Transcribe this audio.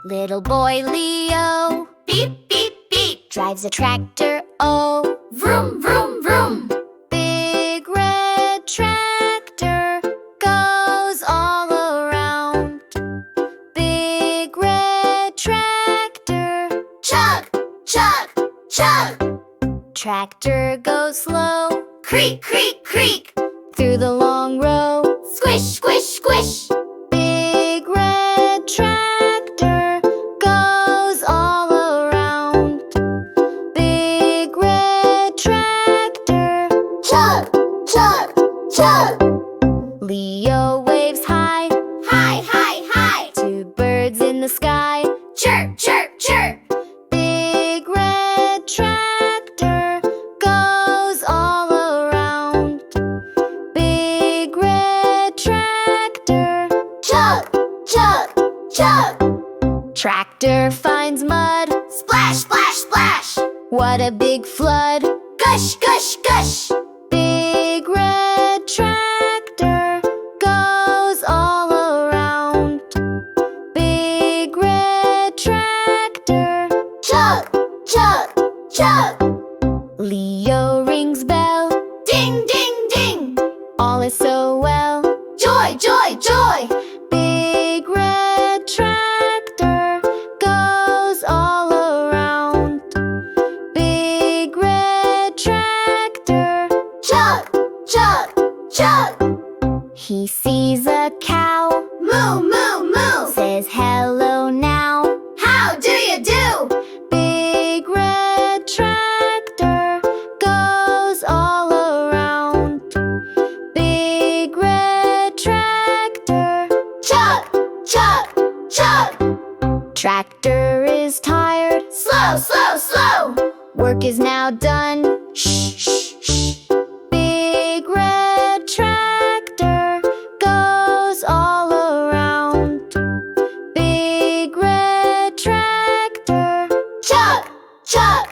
Little boy Leo, Beep, beep, beep. drives a tractor, oh. Vroom, vroom, vroom. Big red tractor goes all around. Big red tractor, Chug, chug, chug. tractor goes slow Creak, creak, creak. through the long row. Squish, squish, squish. Big red tractor goes all around. Big red tractor, Chug, chug, chug. Leo waves high Hi, hi, hi. to birds in the sky. Chirp, chirp, chirp. Big red tractor goes all around. Big red tractor, Chug, chug, chug. tractor finds mud. Splash, splash, splash. What a big flood! Gush, gush, gush. Big red tractor goes all around. Big red tractor, Chug, chug, chug. Leo rings bell. Ding, ding, ding. All is so well. Joy, joy, joy. Big red tractor goes all around. Big red tractor, Chug, chug, chug. he sees a cow. Moo, moo, moo. Says hello now. How do you do? Big red tractor goes all around. Big red tractor, Chug, chug, chug. tractor is tired. Slow, slow, slow. Work is now done. Shh, shh, shh. Big red tractor goes all around. Big red tractor, Chug, chug,